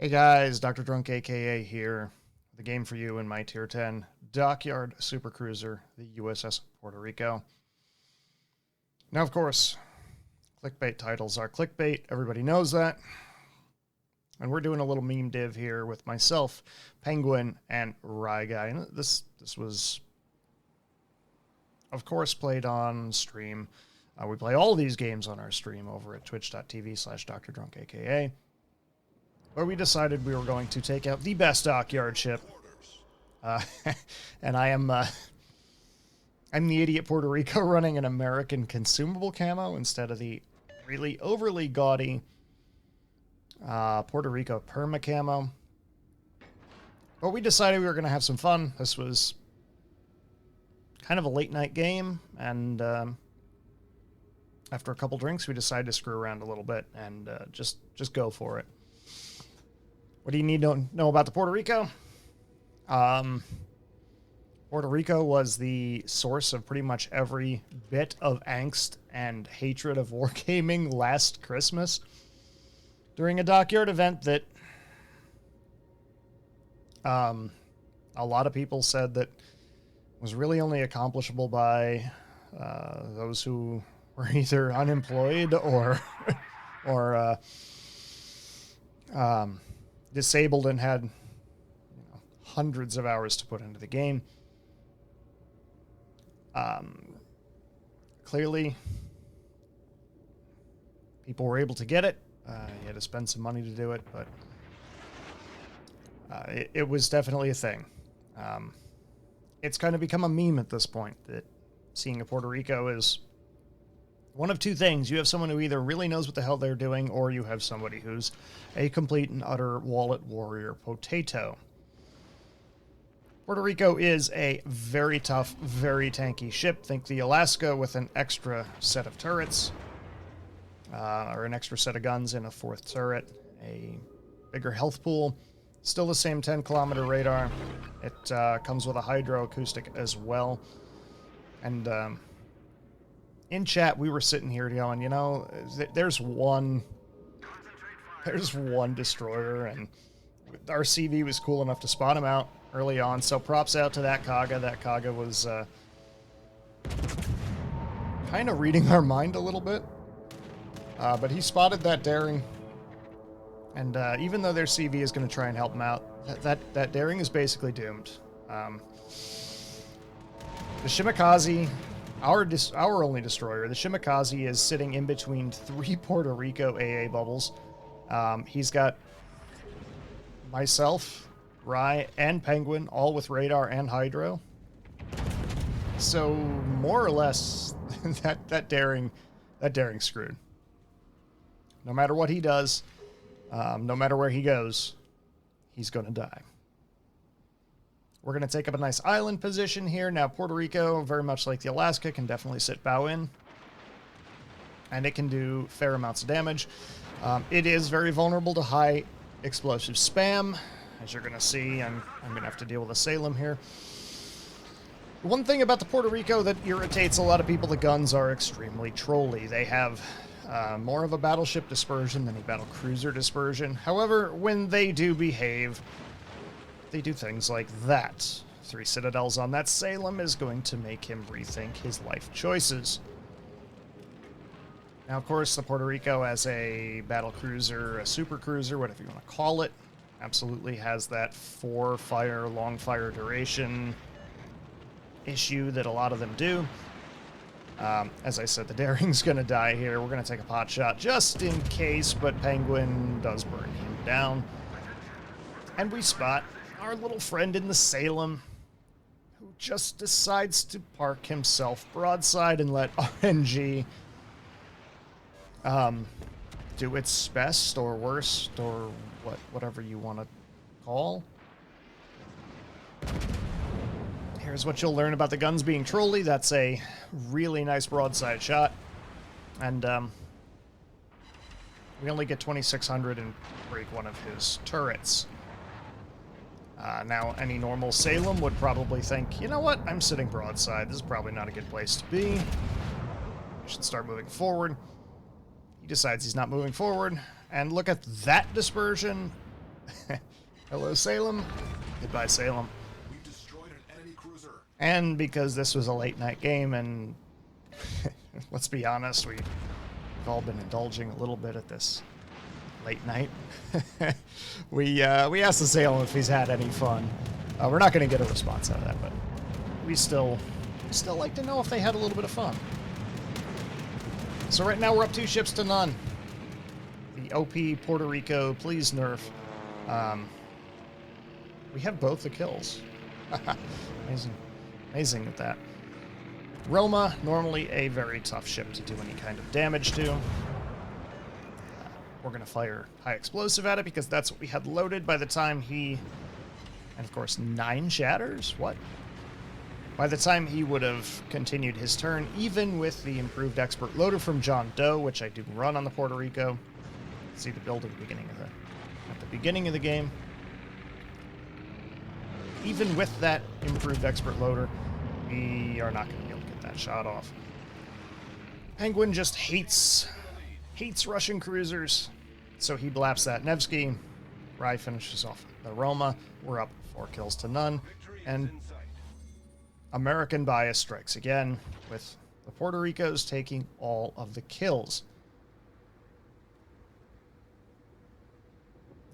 Hey guys, Dr. Drunk aka here. The game for you in my tier 10 dockyard supercruiser, the USS Puerto Rico. Now, of course, clickbait titles are clickbait. Everybody knows that. And we're doing a little meme div here with myself, Penguin, and Rye Guy. And this was, of course, played on stream. We play all these games on our stream over at twitch.tv/drdrunkaka. Where we decided we were going to take out the best dockyard ship. And I'm the idiot Puerto Rico running an American consumable camo instead of the really overly gaudy Puerto Rico perma camo. But we decided we were going to have some fun. This was kind of a late night game, and after a couple drinks, we decided to screw around a little bit and just go for it. What do you need to know about the Puerto Rico? Puerto Rico was the source of pretty much every bit of angst and hatred of wargaming last Christmas during a dockyard event that a lot of people said that was really only accomplishable by those who were either unemployed or disabled and had hundreds of hours to put into the game. Clearly, people were able to get it. You had to spend some money to do it, but it was definitely a thing. It's kind of become a meme at this point that seeing a Puerto Rico is one of two things. You have someone who either really knows what the hell they're doing, or you have somebody who's a complete and utter wallet warrior potato. Puerto Rico is a very tough, very tanky ship. Think the Alaska with an extra set of turrets, or an extra set of guns and a fourth turret, a bigger health pool, still the same 10-kilometer radar. It comes with a hydroacoustic as well. And in chat, we were sitting here going, you know, there's one destroyer, and our CV was cool enough to spot him out early on, so props out to that Kaga. That Kaga was kind of reading our mind a little bit, but he spotted that daring, and even though their CV is going to try and help him out, that daring is basically doomed. The Shimakaze, our only destroyer, the Shimakaze, is sitting in between 3 Puerto Rico AA bubbles. He's got myself, Rye, and Penguin, all with radar and hydro. So more or less, that daring screwed. No matter what he does, no matter where he goes, he's going to die. We're going to take up a nice island position here. Now, Puerto Rico, very much like the Alaska, can definitely sit bow in, and it can do fair amounts of damage. It is very vulnerable to high explosive spam. As you're going to see, I'm going to have to deal with a Salem here. One thing about the Puerto Rico that irritates a lot of people, the guns are extremely trolly. They have more of a battleship dispersion than a battle cruiser dispersion. However, when they do behave, they do things like that. 3 citadels on that Salem is going to make him rethink his life choices. Now, of course, the Puerto Rico as a battle cruiser, a super cruiser, whatever you want to call it, absolutely has that 4-fire, long fire duration issue that a lot of them do. As I said, the daring's going to die here. We're going to take a pot shot just in case, but Penguin does burn him down. And we spot our little friend in the Salem, who just decides to park himself broadside and let RNG do its best or worst, or whatever you want to call. Here's what you'll learn about the guns being trolly. That's a really nice broadside shot, and we only get 2,600 and break one of his turrets. Now, any normal Salem would probably think, you know what, I'm sitting broadside. This is probably not a good place to be. I should start moving forward. He decides he's not moving forward. And look at that dispersion. Hello, Salem. Goodbye, Salem. We've destroyed an enemy cruiser. And because this was a late night game, and let's be honest, we've all been indulging a little bit at this late night. we asked the Salem if he's had any fun. We're not going to get a response out of that, but we still like to know if they had a little bit of fun. So right now we're up 2 ships to none. The OP Puerto Rico, please nerf. We have both the kills. Amazing at that. Roma, normally a very tough ship to do any kind of damage to. We're going to fire high explosive at it because that's what we had loaded by the time he... And of course, 9 shatters? What? By the time he would have continued his turn, even with the improved expert loader from John Doe, which I do run on the Puerto Rico. See the build at the beginning of the game. Even with that improved expert loader, we are not going to be able to get that shot off. Penguin just hates Russian cruisers, so he blaps that Nevsky. Rye finishes off the Roma. We're up 4 kills to none, and American bias strikes again, with the Puerto Ricos taking all of the kills.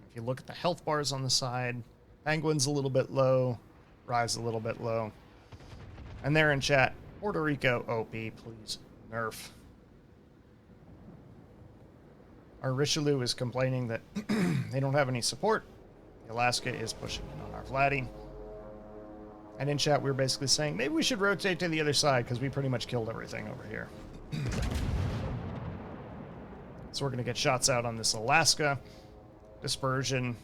If you look at the health bars on the side, Penguin's a little bit low, Rye's a little bit low. And there in chat, Puerto Rico OP, please nerf. Our Richelieu is complaining that they don't have any support. The Alaska is pushing in on our Vladdy. And in chat, we were basically saying, maybe we should rotate to the other side because we pretty much killed everything over here. So we're going to get shots out on this Alaska. Dispersion,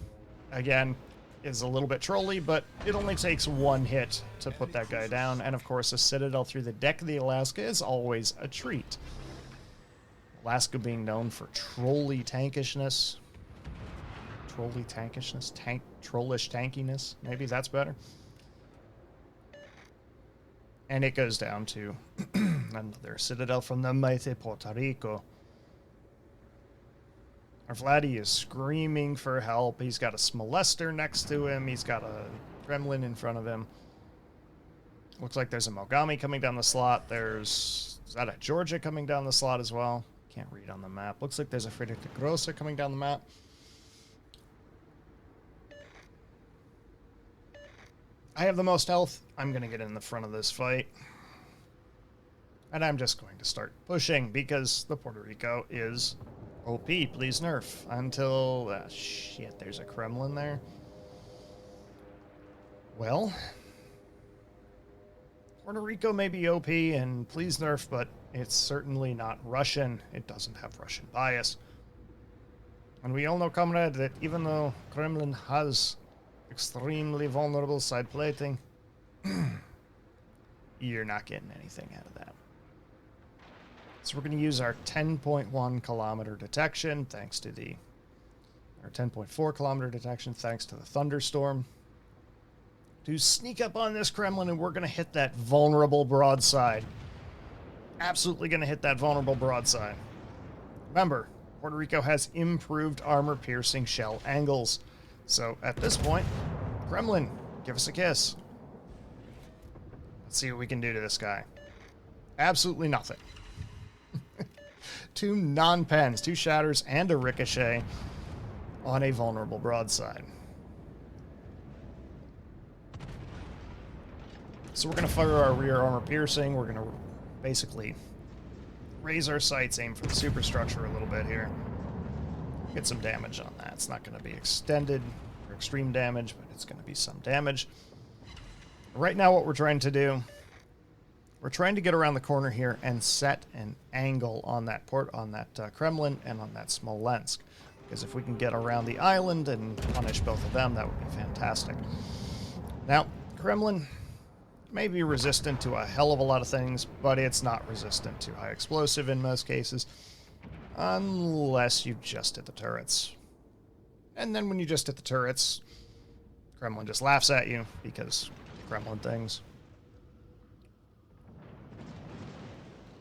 again, is a little bit trolly, but it only takes 1 hit to put that guy down. And of course, a Citadel through the deck of the Alaska is always a treat. Alaska being known for trolly tankishness. Trollish tankiness. Maybe that's better. And it goes down to another Citadel from the mighty Puerto Rico. Our Vladdy is screaming for help. He's got a Smolester next to him. He's got a Kremlin in front of him. Looks like there's a Mogami coming down the slot. Is that a Georgia coming down the slot as well? Can't read on the map. Looks like there's a Friedrich Grosse coming down the map. I have the most health. I'm going to get in the front of this fight. And I'm just going to start pushing because the Puerto Rico is OP. Please nerf. Until... shit, there's a Kremlin there. Well... Puerto Rico may be OP and please nerf, but it's certainly not Russian. It doesn't have Russian bias. And we all know, comrade, that even though Kremlin has extremely vulnerable side plating, you're not getting anything out of that. So we're going to use our 10.1 kilometer detection, thanks to our 10.4 kilometer detection, thanks to the thunderstorm, to sneak up on this Kremlin, and we're going to hit that vulnerable broadside. Absolutely going to hit that vulnerable broadside. Remember, Puerto Rico has improved armor-piercing shell angles. So, at this point, Kremlin, give us a kiss. Let's see what we can do to this guy. Absolutely nothing. 2 non-pens, 2 shatters, and a ricochet on a vulnerable broadside. So we're going to fire our rear armor piercing. We're going to basically raise our sights, aim for the superstructure a little bit here. Get some damage on that. It's not going to be extended or extreme damage, but it's going to be some damage. Right now what we're trying to do, we're trying to get around the corner here and set an angle on that Kremlin and on that Smolensk. Because if we can get around the island and punish both of them, that would be fantastic. Now, Kremlin may be resistant to a hell of a lot of things, but it's not resistant to high explosive in most cases, unless you just hit the turrets. And then when you just hit the turrets, Kremlin just laughs at you, because Kremlin things.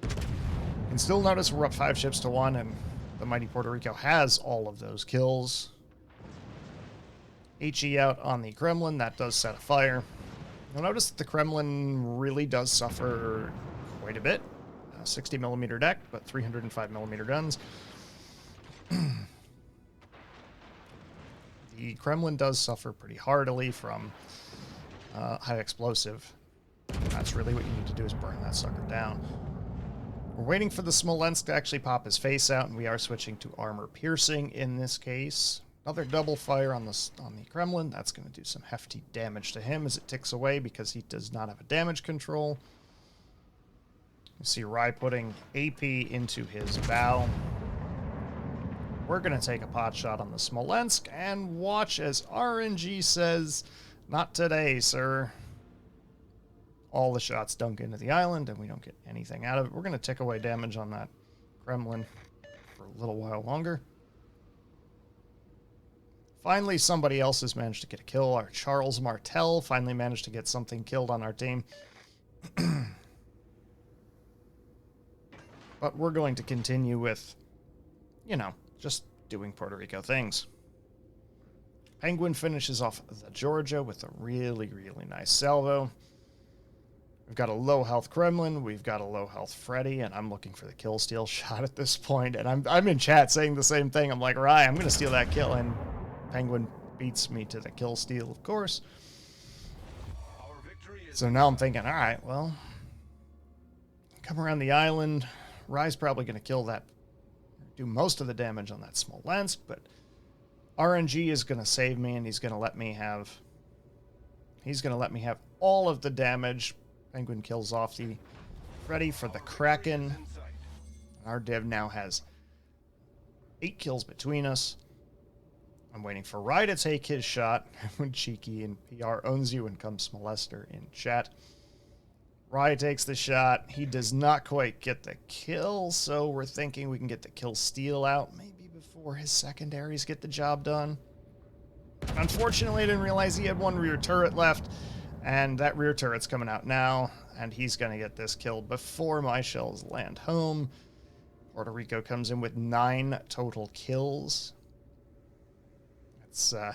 You can still notice we're up 5 ships to 1, and the mighty Puerto Rico has all of those kills. HE out on the Kremlin. That does set a fire. You'll notice that the Kremlin really does suffer quite a bit. 60 millimeter deck, but 305 millimeter guns. The Kremlin does suffer pretty heartily from high explosive. That's really what you need to do, is burn that sucker down. We're waiting for the Smolensk to actually pop his face out, and we are switching to armor piercing in this case. Another double fire on the Kremlin. That's going to do some hefty damage to him as it ticks away because he does not have a damage control. You see Rye putting AP into his bow. We're going to take a pot shot on the Smolensk and watch as RNG says, "Not today, sir." All the shots dunk into the island, and we don't get anything out of it. We're going to tick away damage on that Kremlin for a little while longer. Finally, somebody else has managed to get a kill. Our Charles Martel finally managed to get something killed on our team. But we're going to continue with, you know, just doing Puerto Rico things. Penguin finishes off the Georgia with a really, really nice salvo. We've got a low health Kremlin, we've got a low health Freddy, and I'm looking for the kill steal shot at this point. And I'm in chat saying the same thing. I'm like, Rye, I'm going to steal that kill, and Penguin beats me to the kill steal, of course. So now I'm thinking, all right, well, come around the island. Rye's probably going to kill that, do most of the damage on that Smolensk, but RNG is going to save me, and he's going to let me have all of the damage. Penguin kills off the Freddy for the Kraken. Our div now has 8 kills between us. I'm waiting for Rye to take his shot when Cheeky and PR owns you and comes Molester in chat. Rye takes the shot. He does not quite get the kill, so we're thinking we can get the kill steal out maybe before his secondaries get the job done. Unfortunately, I didn't realize he had one rear turret left, and that rear turret's coming out now, and he's going to get this kill before my shells land home. Puerto Rico comes in with 9 total kills. It's, what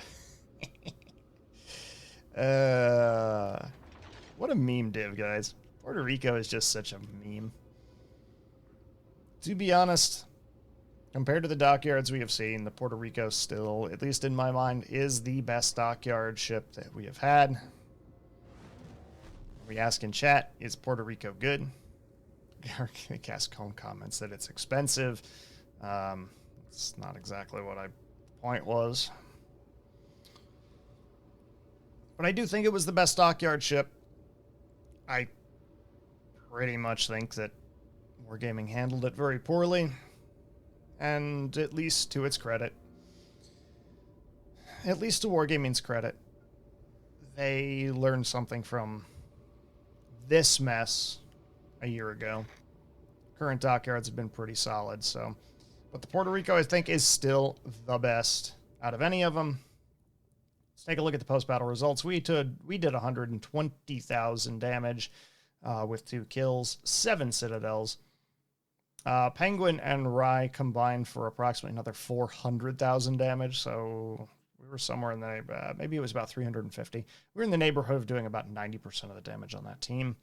a meme div, guys. Puerto Rico is just such a meme. To be honest, compared to the dockyards we have seen, the Puerto Rico still, at least in my mind, is the best dockyard ship that we have had. We ask in chat, is Puerto Rico good? Cascone comments that it's expensive. It's not exactly what the point was. But I do think it was the best dockyard ship. I pretty much think that Wargaming handled it very poorly. And at least to its credit, at least to Wargaming's credit, they learned something from this mess a year ago. Current dockyards have been pretty solid, so. But the Puerto Rico, I think, is still the best out of any of them. Let's take a look at the post-battle results. We did 120,000 damage with 2 kills, 7 citadels. Penguin and Rye combined for approximately another 400,000 damage, so we were somewhere in the maybe it was about 350. We were in the neighborhood of doing about 90% of the damage on that team.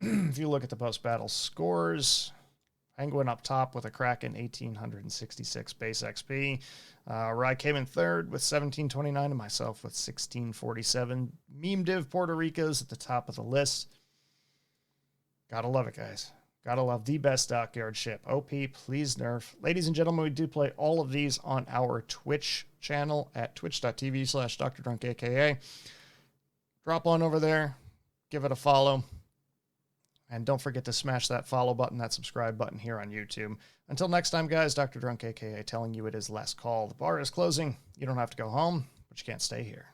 If you look at the post-battle scores, Penguin up top with a Kraken 1,866 base XP. Rye came in third with 1,729 and myself with 1,647. Meme div Puerto Rico's at the top of the list. Gotta love it, guys. Gotta love the best dockyard ship. OP, please nerf. Ladies and gentlemen, we do play all of these on our Twitch channel at twitch.tv/DrDrunkAKA. Drop on over there. Give it a follow. And don't forget to smash that follow button, that subscribe button here on YouTube. Until next time, guys, Dr. Drunk, a.k.a. telling you it is last call. The bar is closing. You don't have to go home, but you can't stay here.